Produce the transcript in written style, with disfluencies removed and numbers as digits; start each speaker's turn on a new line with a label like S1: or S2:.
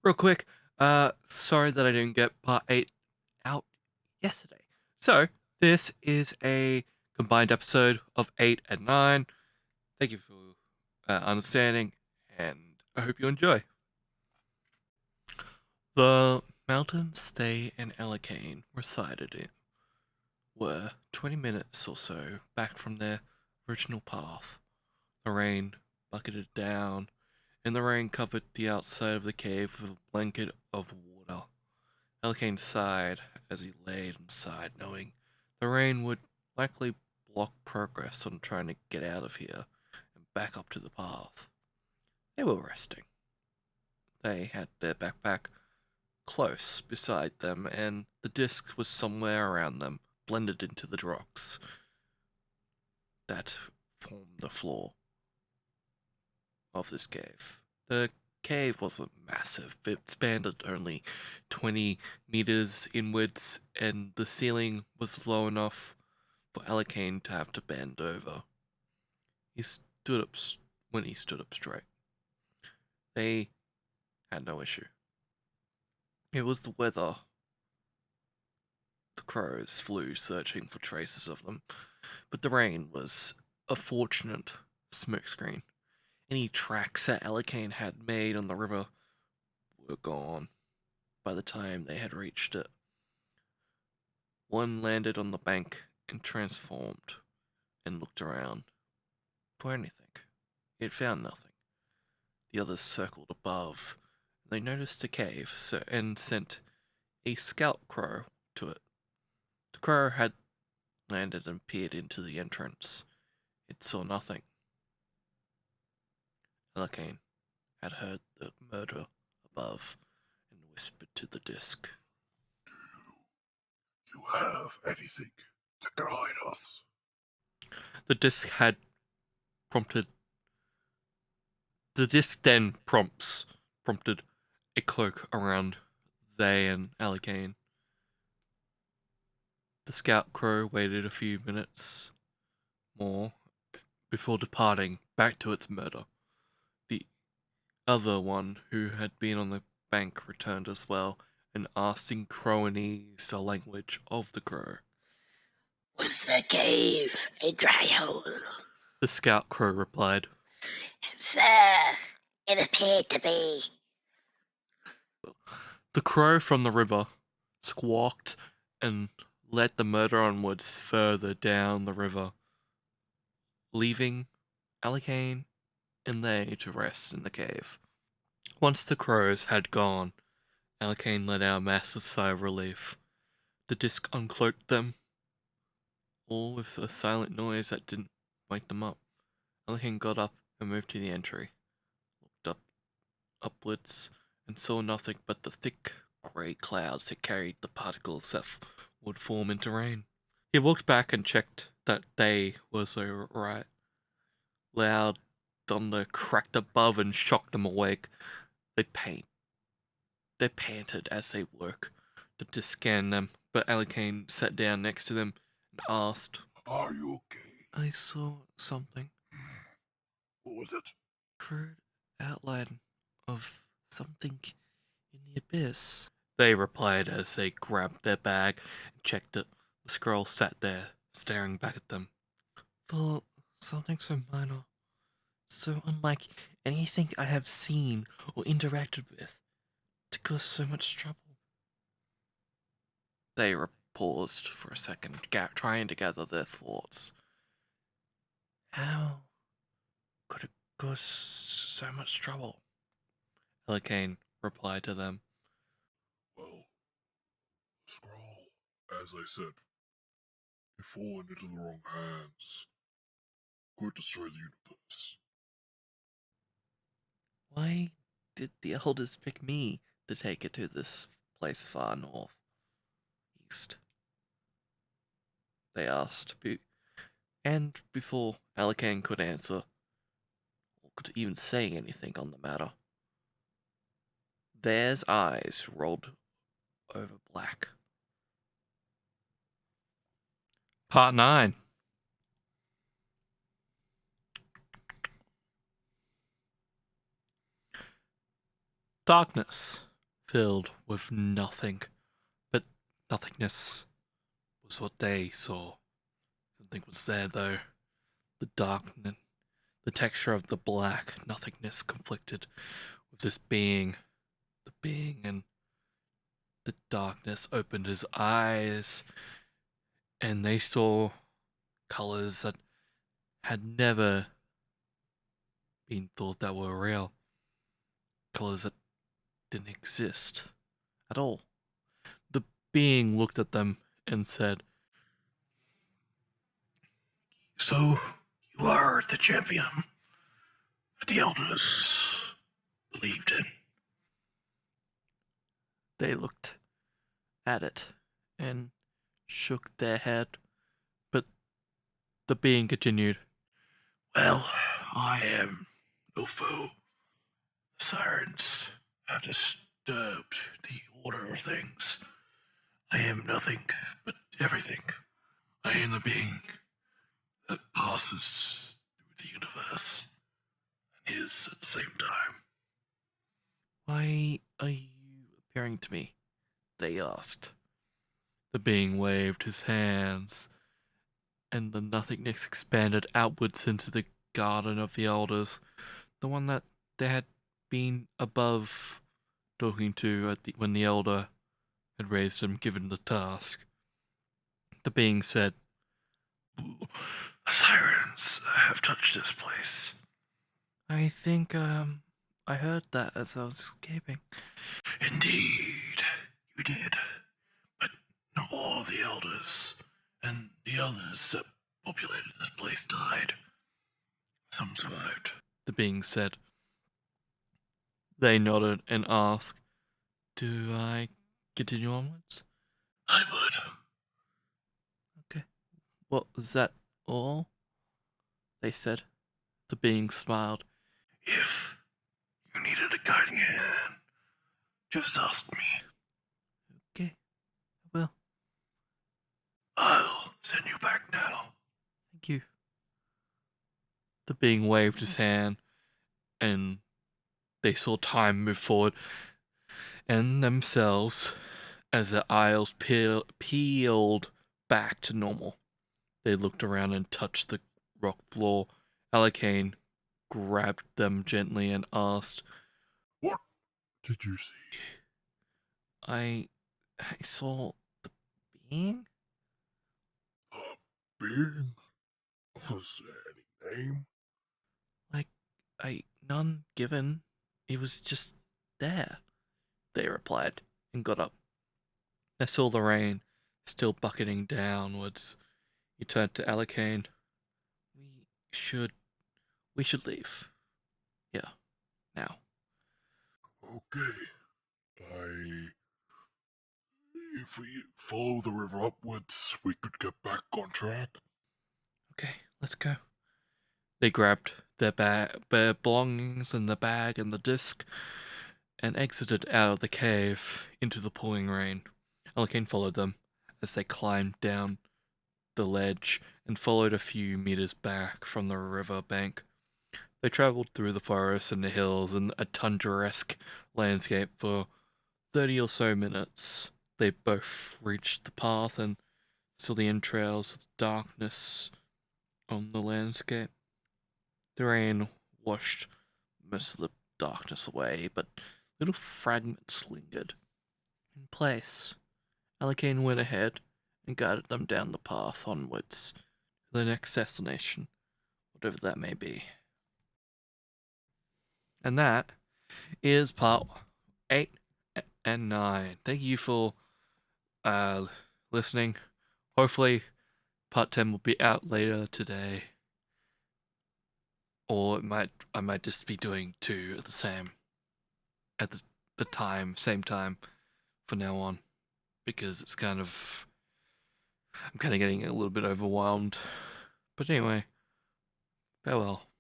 S1: Real quick, sorry that I didn't get part 8 out yesterday. So, this is a combined episode of 8 and 9. Thank you for understanding, and I hope you enjoy. The mountains they and Alicane resided in were 20 minutes or so back from their original path. The rain bucketed down, and the rain covered the outside of the cave with a blanket of water. Elkane sighed as he laid inside, knowing the rain would likely block progress on trying to get out of here and back up to the path. They were resting. They had their backpack close beside them, and the disc was somewhere around them, blended into the rocks that formed the floor of this cave. The cave wasn't massive. It spanned only 20 meters inwards, and the ceiling was low enough for Alicane to have to bend over. He stood up when he stood up straight. They had no issue. It was the weather. The crows flew searching for traces of them, but the rain was a fortunate smokescreen. Any tracks that Alicane had made on the river were gone by the time they had reached it. One landed on the bank and transformed and looked around for anything. It found nothing. The others circled above. They noticed a cave and sent a scout crow to it. The crow had landed and peered into the entrance. It saw nothing. Alicane had heard the murder above and whispered to the disc.
S2: Do you have anything to guide us?
S1: The disc had prompted. The disc then prompted a cloak around they and Alicane. The scout crow waited a few minutes more before departing back to its murder. The other one, who had been on the bank, returned as well and asked in Crowanese, the language of the crow.
S3: Was the cave a dry hole?
S1: The scout crow replied.
S3: Sir, it appeared to be.
S1: The crow from the river squawked and led the murder onwards further down the river, leaving Alicane and they to rest in the cave. Once the crows had gone, Alicane let out a massive sigh of relief. The disc uncloaked them, all with a silent noise that didn't wake them up. Alicane got up and moved to the entry, looked upwards, and saw nothing but the thick grey clouds that carried the particles that would form into rain. He walked back and checked that they was alright. Loud thunder cracked above and shocked them awake. They panted as they woke. The disc scanned them, but Alicane sat down next to them and asked,
S2: Are you okay?
S1: I saw something.
S2: What was it?
S1: Crude outline of something in the abyss. They replied as they grabbed their bag and checked it. The scroll sat there, staring back at them. For something so minor, so unlike anything I have seen or interacted with, to cause so much trouble. They paused for a second, trying to gather their thoughts. How could it cause so much trouble? Alicane replied to them.
S2: Well, the scroll, as I said, if fallen into the wrong hands, could destroy the universe.
S1: Why did the elders pick me to take it to this place far north? East? They asked, and before Alicane could answer, or could even say anything on the matter, their eyes rolled over black. Part 9. Darkness filled with nothing, but nothingness was what they saw. Something was there, though. The darkness, the texture of the black nothingness conflicted with this being. The being in the darkness opened his eyes, and they saw colors that had never been thought that were real. Colors that didn't exist at all. The being looked at them and said,
S2: So, you are the champion that the elders believed in.
S1: they looked at it and shook their head, but the being continued,
S2: Well, I am no foe. Sirens have disturbed the order of things. I am nothing but everything. I am the being that passes through the universe and is at the same time.
S1: "Why are you appearing to me?" they asked. The being waved his hands, and the nothingness expanded outwards into the garden of the elders, the one that they had been above talking to when the elder had raised him, given the task. The being said,
S2: The sirens have touched this place.
S1: "I think, I heard that as I was escaping."
S2: Indeed, you did. But not all the elders and the others that populated this place died. Some survived.
S1: The being said. They nodded and asked, "Do I continue onwards?"
S2: I would.
S1: "Okay. Well, is that all?" they said. The being smiled.
S2: If you needed a guiding hand, just ask me.
S1: "Okay, I will.
S2: I'll send you back now.
S1: Thank you." The being waved his hand, and they saw time move forward and themselves as their eyes peeled back to normal. They looked around and touched the rock floor. Alicane grabbed them gently and asked,
S2: What did you see?
S1: I saw the being?
S2: A being? Was there any name?
S1: None given. It was just there, they replied, and got up. They saw the rain still bucketing downwards. He turned to Alicane. We should leave. Yeah, now."
S2: Okay. If we follow the river upwards, we could get back on track.
S1: "Okay, let's go." They grabbed their belongings and the bag and the disc and exited out of the cave into the pouring rain. Alicane followed them as they climbed down the ledge and followed a few meters back from the river bank. They traveled through the forest and the hills and a tundra-esque landscape for 30 or so minutes. They both reached the path and saw the entrails of the darkness on the landscape. The rain washed most of the darkness away, but little fragments lingered in place. Alicane went ahead and guided them down the path onwards to the next destination, whatever that may be. And that is part 8 and 9. Thank you for listening. Hopefully, part 10 will be out later today. Or I might just be doing 2 at the same same time for now on, because I'm kind of getting a little bit overwhelmed. But anyway, farewell.